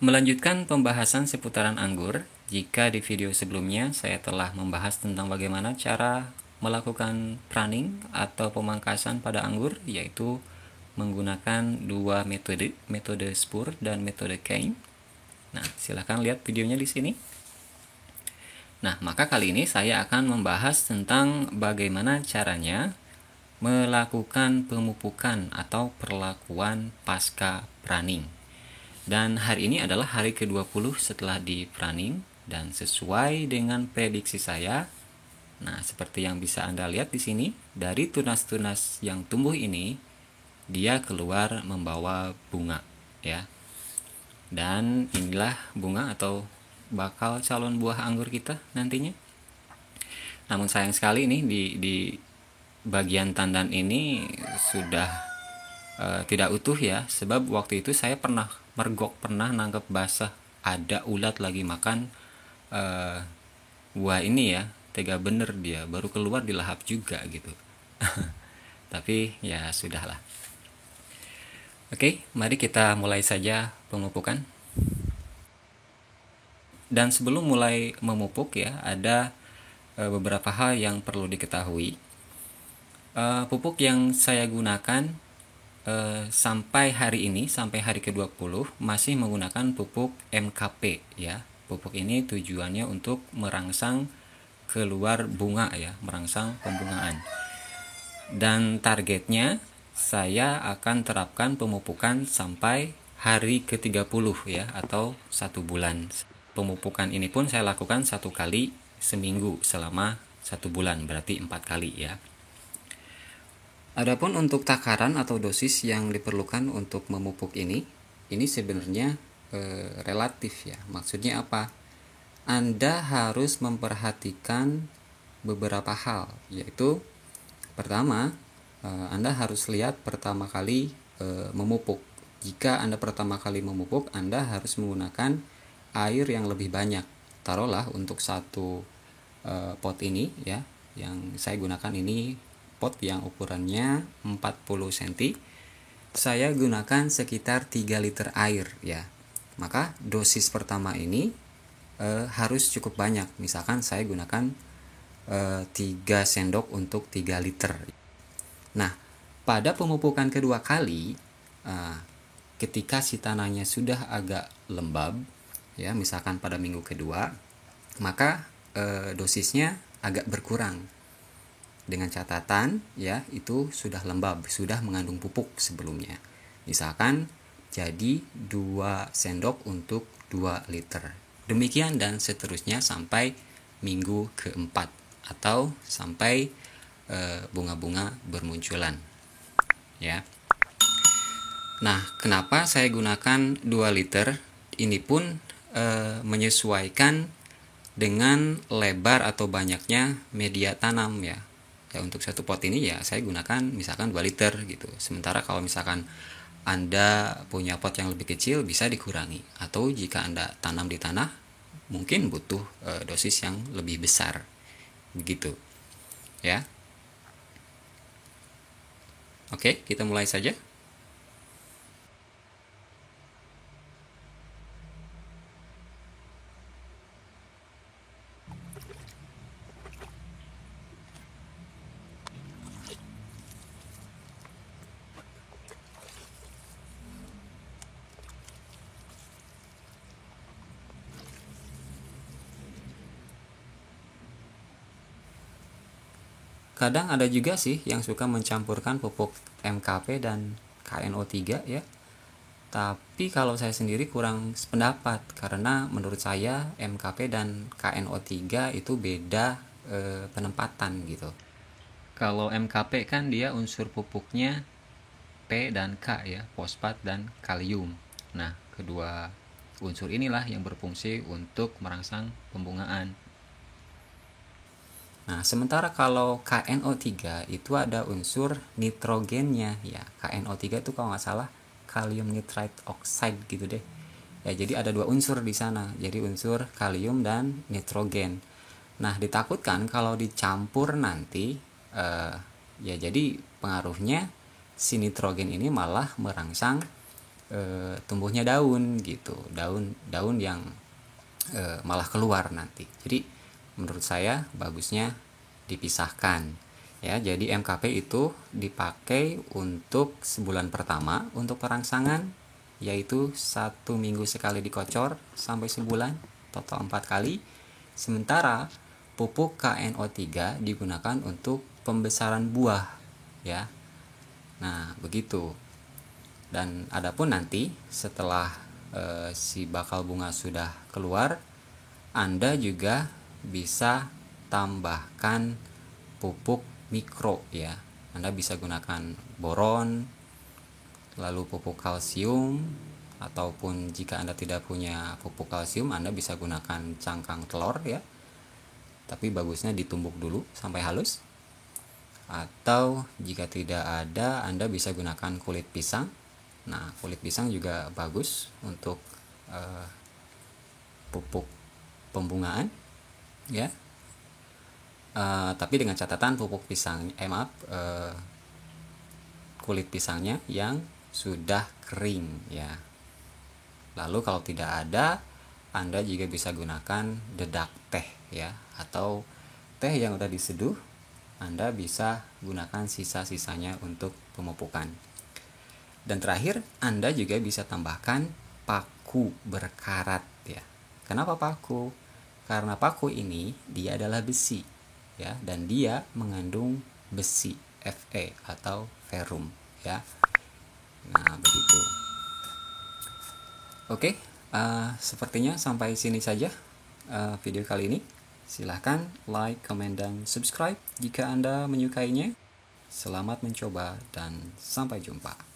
Melanjutkan pembahasan seputaran anggur, jika di video sebelumnya saya telah membahas tentang bagaimana cara melakukan pruning atau pemangkasan pada anggur, yaitu menggunakan dua metode, metode spur dan metode cane. Nah, silahkan lihat videonya di sini. Nah, maka kali ini saya akan membahas tentang bagaimana caranya melakukan pemupukan atau perlakuan pasca pruning. Dan hari ini adalah hari ke-20 setelah di pruning, dan sesuai dengan prediksi saya, nah seperti yang bisa Anda lihat di sini, dari tunas-tunas yang tumbuh ini, dia keluar membawa bunga, ya. Dan inilah bunga atau bakal calon buah anggur kita nantinya. Namun sayang sekali ini di bagian tandan ini sudah tidak utuh ya, sebab waktu itu saya pernah mergok, pernah nangkep basah, ada ulat lagi makan buah ini ya, tega bener dia, baru keluar dilahap juga gitu. Tapi ya sudahlah. Oke, mari kita mulai saja pemupukan. Dan sebelum mulai memupuk ya, ada beberapa hal yang perlu diketahui. Pupuk yang saya gunakan sampai hari ini, sampai hari ke-20 masih menggunakan pupuk MKP ya. Pupuk ini tujuannya untuk merangsang keluar bunga ya, merangsang pembungaan. Dan targetnya saya akan terapkan pemupukan sampai hari ke-30 ya, atau 1 bulan. Pemupukan ini pun saya lakukan 1 kali seminggu selama 1 bulan, berarti 4 kali ya. Adapun untuk takaran atau dosis yang diperlukan untuk memupuk ini sebenarnya relatif ya. Maksudnya apa? Anda harus memperhatikan beberapa hal, yaitu pertama, Anda harus lihat pertama kali memupuk. Jika Anda pertama kali memupuk, Anda harus menggunakan air yang lebih banyak. Taruhlah untuk satu pot ini ya, yang saya gunakan ini pot yang ukurannya 40 cm, saya gunakan sekitar 3 liter air ya. Maka dosis pertama ini harus cukup banyak. Misalkan saya gunakan 3 sendok untuk 3 liter. Nah, pada pemupukan kedua kali, ketika si tanahnya sudah agak lembab ya, misalkan pada minggu kedua, maka dosisnya agak berkurang. Dengan catatan ya, itu sudah lembab, sudah mengandung pupuk sebelumnya. Misalkan jadi 2 sendok untuk 2 liter. Demikian dan seterusnya sampai minggu keempat atau sampai bunga-bunga bermunculan. Ya. Nah, kenapa saya gunakan 2 liter? Ini pun menyesuaikan dengan lebar atau banyaknya media tanam ya. Ya, untuk satu pot ini ya saya gunakan misalkan 2 liter gitu. Sementara kalau misalkan Anda punya pot yang lebih kecil, bisa dikurangi. Atau jika Anda tanam di tanah, mungkin butuh dosis yang lebih besar. Begitu. Ya. Oke, kita mulai saja. Kadang ada juga sih yang suka mencampurkan pupuk MKP dan KNO3 ya. Tapi kalau saya sendiri kurang sependapat, karena menurut saya MKP dan KNO3 itu beda penempatan gitu. Kalau MKP kan dia unsur pupuknya P dan K ya, fosfat dan kalium. Nah, kedua unsur inilah yang berfungsi untuk merangsang pembungaan. Nah, sementara kalau KNO3 itu ada unsur nitrogennya ya. KNO3 itu kalau nggak salah kalium nitrite oxide gitu deh. Ya, jadi ada 2 unsur di sana. Jadi unsur kalium dan nitrogen. Nah, ditakutkan kalau dicampur nanti ya jadi pengaruhnya si nitrogen ini malah merangsang tumbuhnya daun gitu, daun yang malah keluar nanti. Jadi menurut saya bagusnya dipisahkan ya. Jadi MKP itu dipakai untuk sebulan pertama untuk perangsangan, yaitu 1 minggu sekali dikocor sampai sebulan, total 4 kali. Sementara pupuk KNO3 digunakan untuk pembesaran buah ya. Nah begitu. Dan adapun nanti setelah si bakal bunga sudah keluar, Anda juga bisa tambahkan pupuk mikro ya. Anda bisa gunakan boron, lalu pupuk kalsium, ataupun jika Anda tidak punya pupuk kalsium, Anda bisa gunakan cangkang telur ya. Tapi bagusnya ditumbuk dulu sampai halus. Atau jika tidak ada, Anda bisa gunakan kulit pisang. Nah, kulit pisang juga bagus untuk pupuk pembungaan ya. Tapi dengan catatan pupuk pisang kulit pisangnya yang sudah kering ya. Lalu kalau tidak ada, Anda juga bisa gunakan dedak teh ya, atau teh yang udah diseduh. Anda bisa gunakan sisa-sisanya untuk pemupukan. Dan terakhir, Anda juga bisa tambahkan paku berkarat ya. Kenapa paku? Karena paku ini dia adalah besi ya, dan dia mengandung besi Fe atau ferrum ya. Nah begitu. Oke, sepertinya sampai sini saja video kali ini. Silahkan like, comment, dan subscribe jika Anda menyukainya. Selamat mencoba dan sampai jumpa.